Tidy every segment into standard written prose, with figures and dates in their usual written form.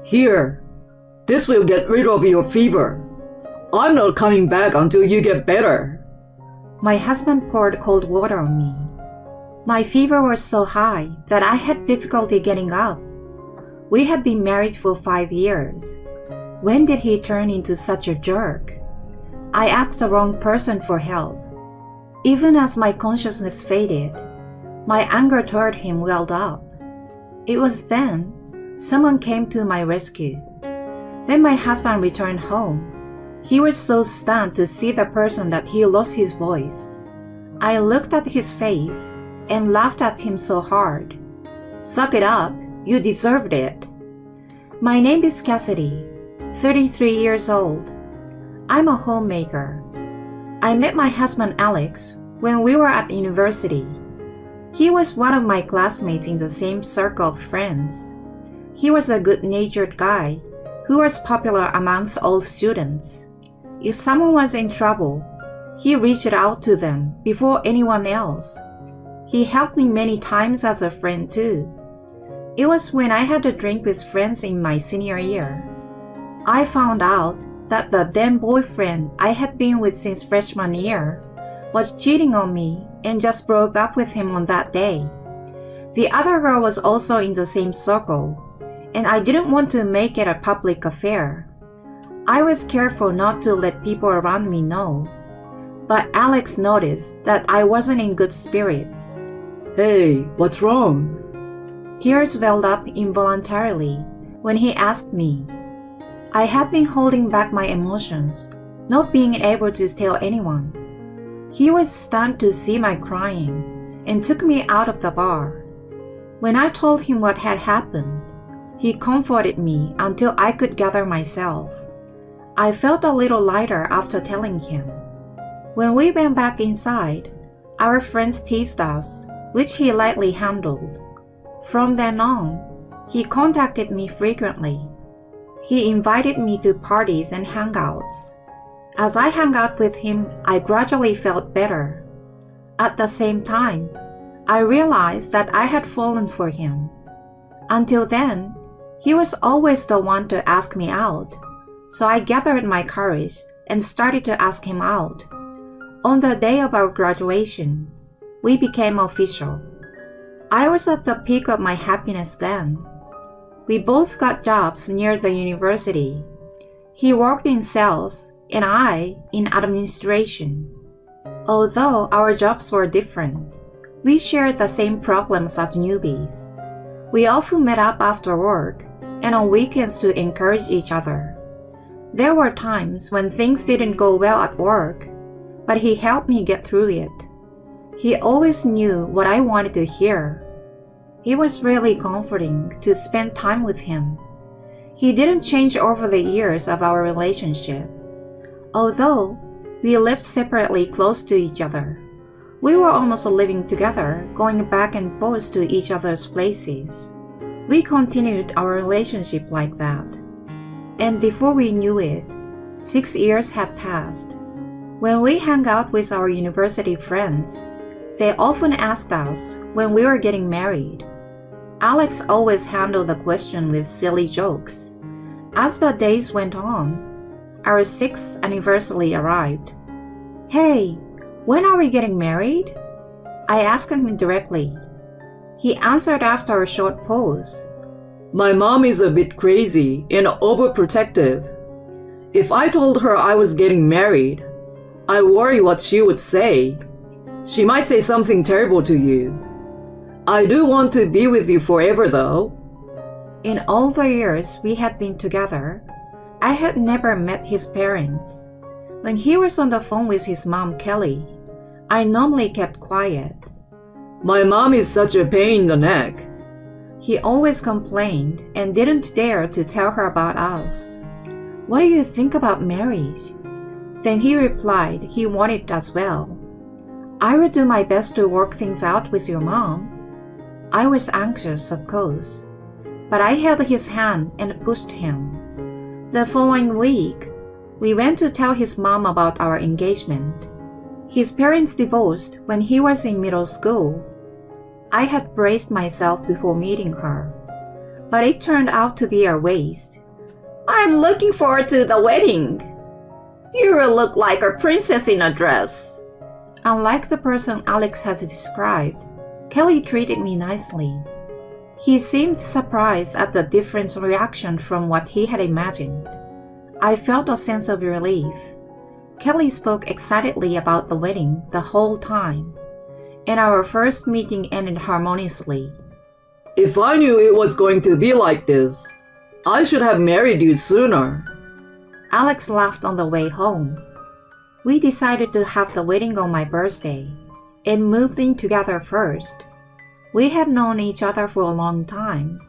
Here, this will get rid of your fever. I'm not coming back until you get better. My husband poured cold water on me. My fever was so high that I had difficulty getting up. We had been married for 5 years. When did he turn into such a jerk? I asked the wrong person for help. Even as my consciousness faded, my anger toward him welled up. It was then someone came to my rescue. When my husband returned home, he was so stunned to see the person that he lost his voice. I looked at his face and laughed at him so hard. Suck it up, you deserved it. My name is Cassidy, 33 years old. I'm a homemaker. I met my husband Alex when we were at university. He was one of my classmates in the same circle of friends. He was a good-natured guy who was popular amongst all students. If someone was in trouble, he reached out to them before anyone else. He helped me many times as a friend too. It was when I had a drink with friends in my senior year. I found out that the then boyfriend I had been with since freshman year was cheating on me and just broke up with him on that day. The other girl was also in the same circle, and I didn't want to make it a public affair. I was careful not to let people around me know, but Alex noticed that I wasn't in good spirits. Hey, what's wrong? Tears welled up involuntarily when he asked me. I had been holding back my emotions, not being able to tell anyone. He was stunned to see my crying and took me out of the bar. When I told him what had happened, he comforted me until I could gather myself. I felt a little lighter after telling him. When we went back inside, our friends teased us, which he lightly handled. From then on, he contacted me frequently. He invited me to parties and hangouts. As I hung out with him, I gradually felt better. At the same time, I realized that I had fallen for him. Until then, he was always the one to ask me out, so I gathered my courage and started to ask him out. On the day of our graduation, we became official. I was at the peak of my happiness then. We both got jobs near the university. He worked in sales and I in administration. Although our jobs were different, we shared the same problems as newbies. We often met up after work and on weekends to encourage each other. There were times when things didn't go well at work, but he helped me get through it. He always knew what I wanted to hear. It was really comforting to spend time with him. He didn't change over the years of our relationship. Although we lived separately close to each other, we were almost living together, going back and forth to each other's places. We continued our relationship like that. And before we knew it, 6 years had passed. When we hung out with our university friends, they often asked us when we were getting married. Alex always handled the question with silly jokes. As the days went on, our 6th anniversary arrived. Hey, when are we getting married? I asked him directly. He answered after a short pause. My mom is a bit crazy and overprotective. If I told her I was getting married, I worry what she would say. She might say something terrible to you. I do want to be with you forever though. In all the years we had been together, I had never met his parents. When he was on the phone with his mom, Kelly, I normally kept quiet. My mom is such a pain in the neck. He always complained and didn't dare to tell her about us. What do you think about marriage? Then he replied he wanted it as well. I will do my best to work things out with your mom. I was anxious, of course, but I held his hand and pushed him. The following week, we went to tell his mom about our engagement. His parents divorced when he was in middle school. I had braced myself before meeting her. but it turned out to be a waste. I'm looking forward to the wedding. You will look like a princess in a dress. Unlike the person Alex has described, Kelly treated me nicely. He seemed surprised at the different reaction from what he had imagined. I felt a sense of relief. Kelly spoke excitedly about the wedding the whole time, and our first meeting ended harmoniously. If I knew it was going to be like this, I should have married you sooner. Alex laughed on the way home. We decided to have the wedding on my birthday and moved in together first. We had known each other for a long time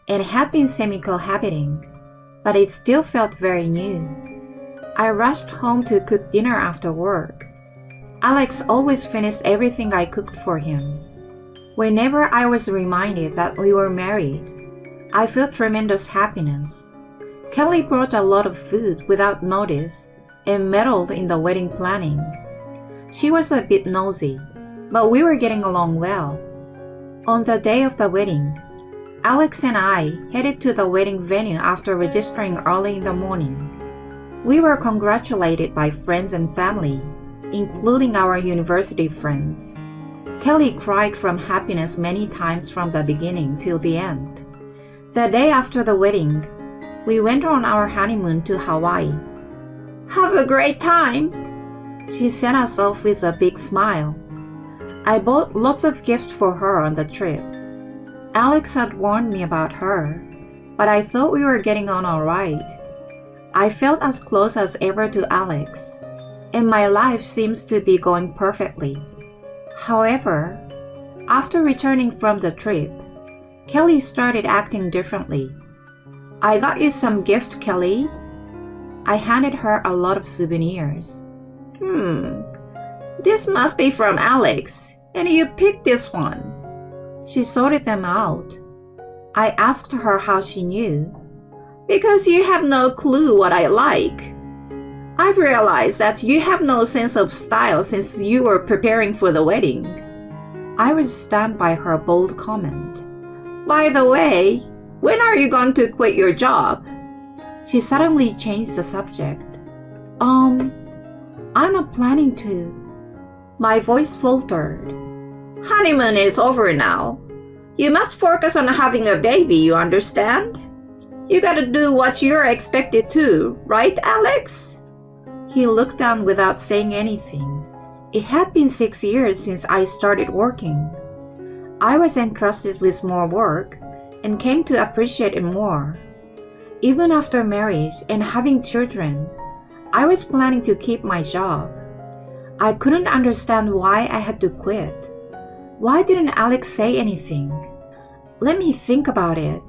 and had been semi-cohabiting, but it still felt very new. I rushed home to cook dinner after work. Alex always finished everything I cooked for him. Whenever I was reminded that we were married, I felt tremendous happiness. Kelly brought a lot of food without notice and meddled in the wedding planning. She was a bit nosy, but we were getting along well. On the day of the wedding, Alex and I headed to the wedding venue after registering early in the morning. We were congratulated by friends and family, including our university friends. Kelly cried from happiness many times from the beginning till the end. The day after the wedding, we went on our honeymoon to Hawaii. Have a great time. She sent us off with a big smile. I bought lots of gifts for her on the trip. Alex had warned me about her, but I thought we were getting on all right. I felt as close as ever to Alex, and my life seems to be going perfectly. However, after returning from the trip, Kelly started acting differently. I got you some gift, Kelly. I handed her a lot of souvenirs. This must be from Alex, and you picked this one. She sorted them out. I asked her how she knew. Because you have no clue what I like. I've realized that you have no sense of style since you were preparing for the wedding. I was stunned by her bold comment. By the way, when are you going to quit your job? She suddenly changed the subject. I'm not planning to. My voice faltered. Honeymoon is over now. You must focus on having a baby, you understand? You gotta do what you're expected to, right, Alex? He looked down without saying anything. It had been 6 years since I started working. I was entrusted with more work and came to appreciate it more. Even after marriage and having children, I was planning to keep my job. I couldn't understand why I had to quit. Why didn't Alex say anything? Let me think about it.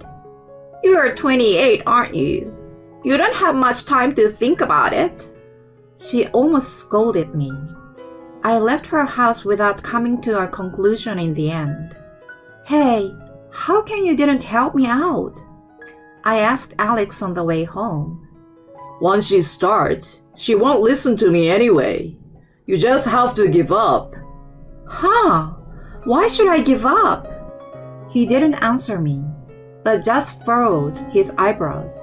You're 28, aren't you? You don't have much time to think about it. She almost scolded me. I left her house without coming to a conclusion in the end. Hey, how can you didn't help me out? I asked Alex on the way home. Once she starts, she won't listen to me anyway. You just have to give up. Huh? Why should I give up? He didn't answer me, but just furrowed his eyebrows.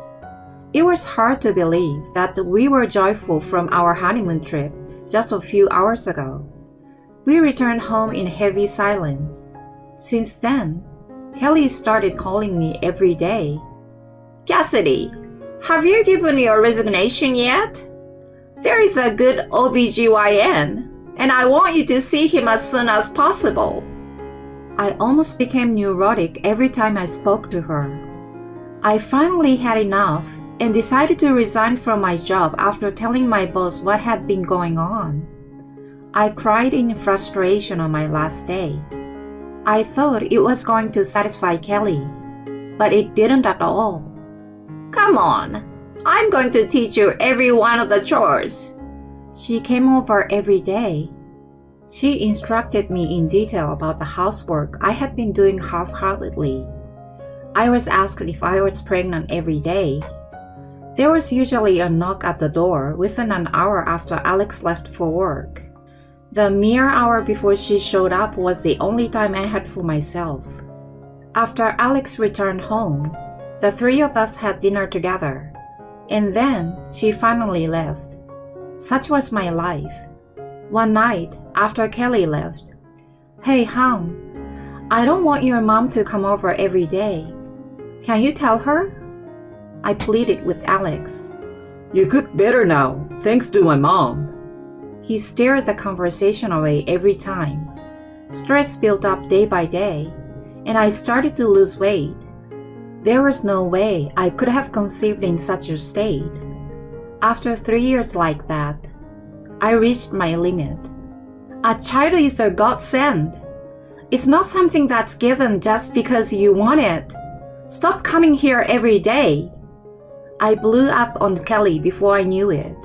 It was hard to believe that we were joyful from our honeymoon trip just a few hours ago. We returned home in heavy silence. Since then, Kelly started calling me every day. Cassidy, have you given your resignation yet? There is a good OBGYN, and I want you to see him as soon as possible. I almost became neurotic every time I spoke to her. I finally had enough and decided to resign from my job after telling my boss what had been going on. I cried in frustration on my last day. I thought it was going to satisfy Kelly, but it didn't at all. Come on, I'm going to teach you every one of the chores. She came over every day. She instructed me in detail about the housework I had been doing half-heartedly. I was asked if I was pregnant every day. There was usually a knock at the door within an hour after Alex left for work. The mere hour before she showed up was the only time I had for myself. After Alex returned home, The three of us had dinner together, and then she finally left. Such was my life. One night, after Kelly left, "Hey, hon, I don't want your mom to come over every day. Can you tell her?" I pleaded with Alex. You cook better now, thanks to my mom. He steered the conversation away every time. Stress built up day by day, and I started to lose weight. There was no way I could have conceived in such a state. After 3 years like that, I reached my limit. A child is a godsend. It's not something that's given just because you want it. Stop coming here every day. I blew up on Kelly before I knew it.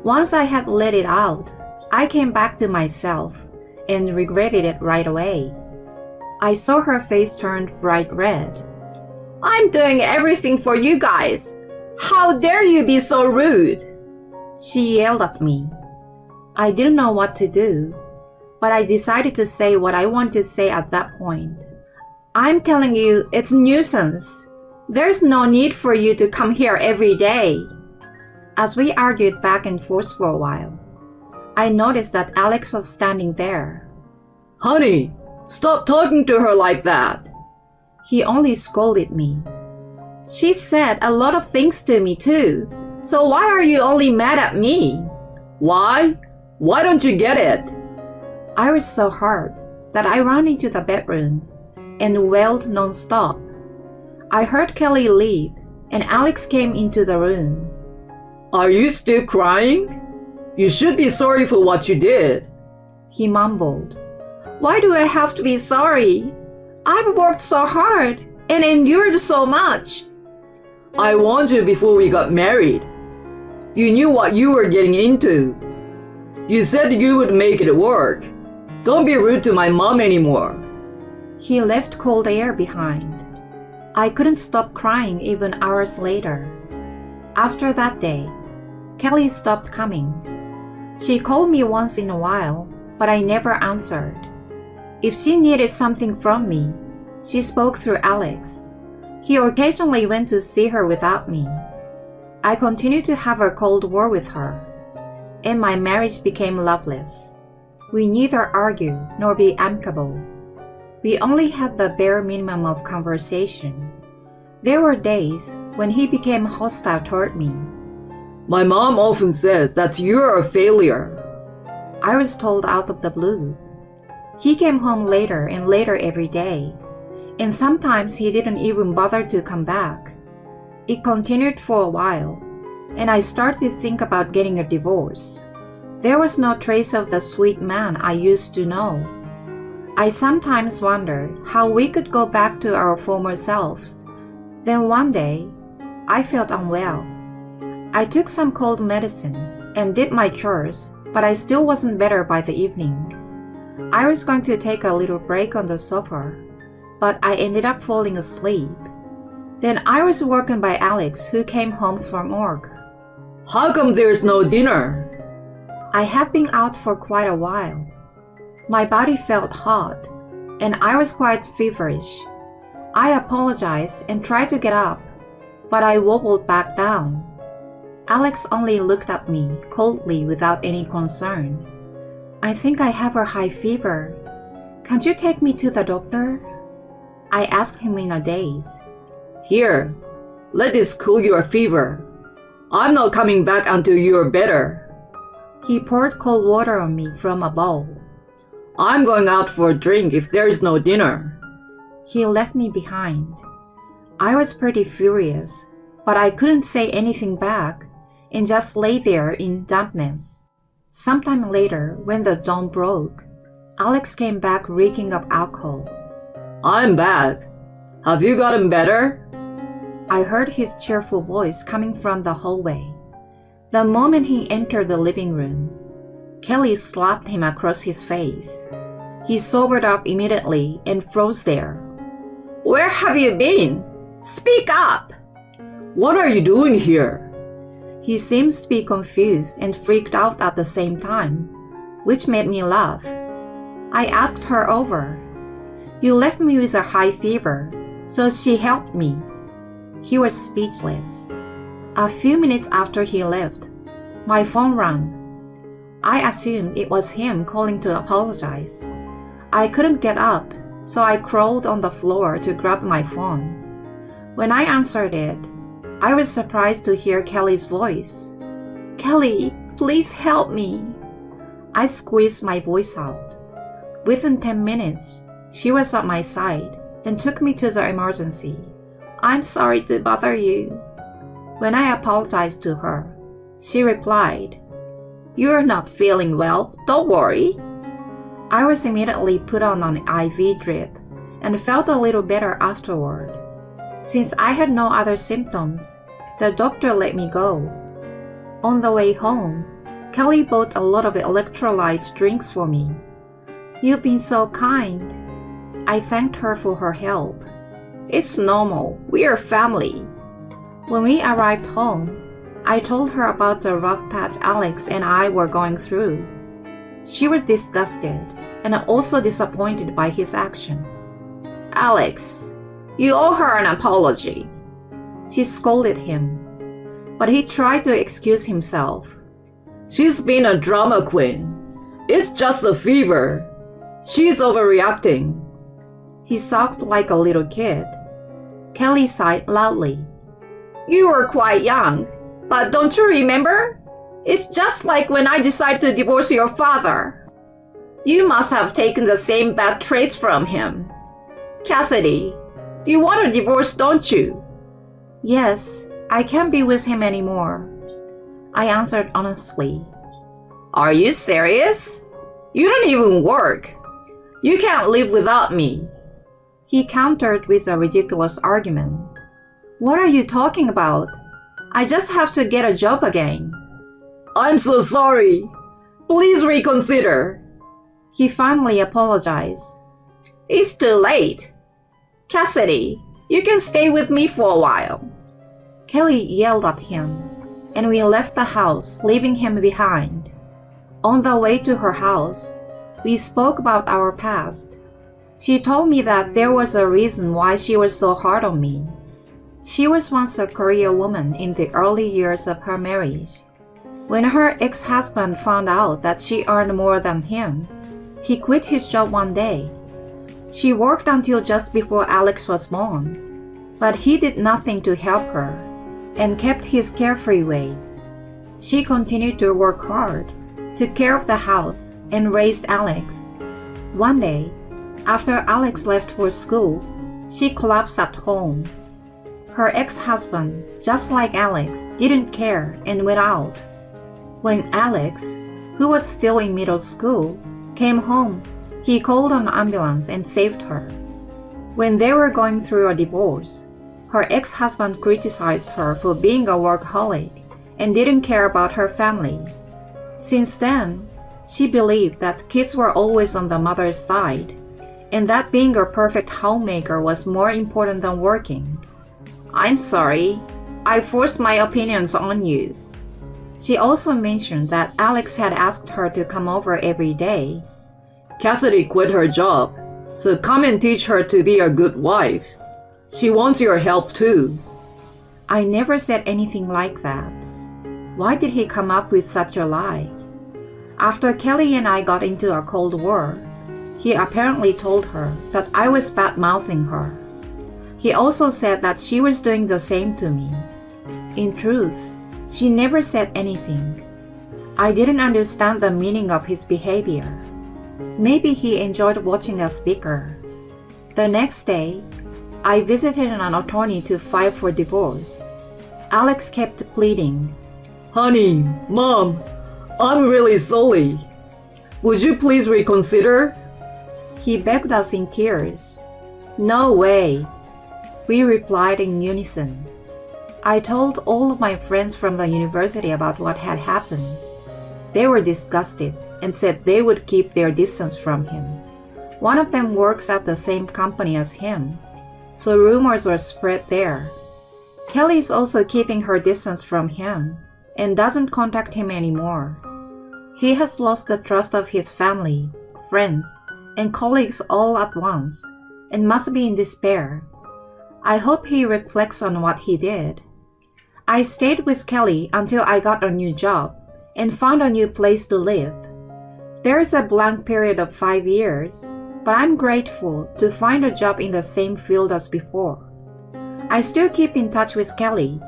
Once I had let it out, I came back to myself and regretted it right away. I saw her face turned bright red. I'm doing everything for you guys. How dare you be so rude? She yelled at me. I didn't know what to do, but I decided to say what I wanted to say at that point. I'm telling you, it's nuisance. There's no need for you to come here every day. As we argued back and forth for a while, I noticed that Alex was standing there. Honey, stop talking to her like that. He only scolded me. She said a lot of things to me too. So why are you only mad at me? Why? Why don't you get it? I was so hurt that I ran into the bedroom and wailed non-stop. I heard Kelly leave and Alex came into the room. Are you still crying? You should be sorry for what you did. He mumbled. Why do I have to be sorry? I've worked so hard and endured so much. I warned you before we got married. You knew what you were getting into. You said you would make it work. Don't be rude to my mom anymore. He left cold air behind. I couldn't stop crying even hours later. After that day, Kelly stopped coming. She called me once in a while, but I never answered. If she needed something from me, she spoke through Alex. He occasionally went to see her without me. I continued to have a cold war with her, and my marriage became loveless. We neither argue nor be amicable. We only had the bare minimum of conversation. There were days when he became hostile toward me. My mom often says that you're a failure. I was told out of the blue. He came home later and later every day, and sometimes he didn't even bother to come back. It continued for a while, and I started to think about getting a divorce. There was no trace of the sweet man I used to know. I sometimes wondered how we could go back to our former selves. Then one day, I felt unwell. I took some cold medicine and did my chores, but I still wasn't better by the evening. I was going to take a little break on the sofa, but I ended up falling asleep. Then I was woken by Alex, who came home from work. How come there's no dinner? I had been out for quite a while. My body felt hot, and I was quite feverish. I apologized and tried to get up, but I wobbled back down. Alex only looked at me coldly without any concern. I think I have a high fever. Can't you take me to the doctor? I asked him in a daze. Here, let this cool your fever. I'm not coming back until you're better. He poured cold water on me from a bowl. I'm going out for a drink if there's no dinner. He left me behind. I was pretty furious, but I couldn't say anything back and just lay there in dampness. Sometime later, when the dawn broke, Alex came back reeking of alcohol. I'm back. Have you gotten better? I heard his cheerful voice coming from the hallway. The moment he entered the living room, Kelly slapped him across his face. He sobered up immediately and froze there. Where have you been? Speak up! What are you doing here? He seems to be confused and freaked out at the same time, which made me laugh. I asked her over. You left me with a high fever, so she helped me. He was speechless. A few minutes after he left, my phone rang. I assumed it was him calling to apologize. I couldn't get up, so I crawled on the floor to grab my phone. When I answered it, I was surprised to hear Kelly's voice. "Kelly, please help me." I squeezed my voice out. Within 10 minutes, she was at my side and took me to the emergency. "I'm sorry to bother you." When I apologized to her, she replied, "You're not feeling well, don't worry." I was immediately put on an IV drip and felt a little better afterward. Since I had no other symptoms, the doctor let me go. On the way home, Kelly bought a lot of electrolyte drinks for me. "You've been so kind." I thanked her for her help. It's normal. We're family. When we arrived home, I told her about the rough patch Alex and I were going through. She was disgusted and also disappointed by his action. "Alex, you owe her an apology." She scolded him, but he tried to excuse himself. She's been a drama queen. It's just a fever. She's overreacting. He sulked like a little kid. Kelly sighed loudly. You were quite young, but don't you remember? It's just like when I decided to divorce your father. You must have taken the same bad traits from him. Cassidy, you want a divorce, don't you? Yes, I can't be with him anymore. I answered honestly. Are you serious? You don't even work. You can't live without me. He countered with a ridiculous argument. What are you talking about? I just have to get a job again. I'm so sorry. Please reconsider. He finally apologized. It's too late. Cassidy, you can stay with me for a while. Kelly yelled at him, and we left the house, leaving him behind. On the way to her house, we spoke about our past. She told me that there was a reason why she was so hard on me. She was once a career woman in the early years of her marriage. When her ex-husband found out that she earned more than him, he quit his job one day. She worked until just before Alex was born, but he did nothing to help her and kept his carefree way. She continued to work hard, took care of the house, and raised Alex. One day, after Alex left for school, she collapsed at home. Her ex-husband, just like Alex, didn't care and went out. When Alex, who was still in middle school, came home, he called an ambulance and saved her. When they were going through a divorce, her ex-husband criticized her for being a workaholic and didn't care about her family. Since then, she believed that kids were always on the mother's side, and that being a perfect homemaker was more important than working. I'm sorry, I forced my opinions on you. She also mentioned that Alex had asked her to come over every day. Cassidy quit her job, so come and teach her to be a good wife. She wants your help too. I never said anything like that. Why did he come up with such a lie? After Kelly and I got into a Cold War, he apparently told her that I was bad-mouthing her. He also said that she was doing the same to me. In truth, she never said anything. I didn't understand the meaning of his behavior. Maybe he enjoyed watching us bicker. The next day, I visited an attorney to file for divorce. Alex kept pleading. Honey, Mom, I'm really sorry. Would you please reconsider? He begged us in tears. No way. We replied in unison. I told all of my friends from the university about what had happened. They were disgusted and said they would keep their distance from him. One of them works at the same company as him, so rumors were spread there. Kelly is also keeping her distance from him and doesn't contact him anymore. He has lost the trust of his family, friends, and colleagues all at once and must be in despair. I hope he reflects on what he did. I stayed with Kelly until I got a new job and found a new place to live. There's a blank period of 5 years, but I'm grateful to find a job in the same field as before. I still keep in touch with Kelly.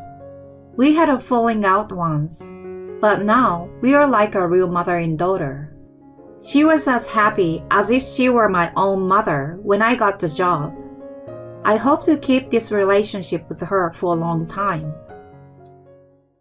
We had a falling out once, but now we are like a real mother and daughter. She was as happy as if she were my own mother when I got the job. I hope to keep this relationship with her for a long time.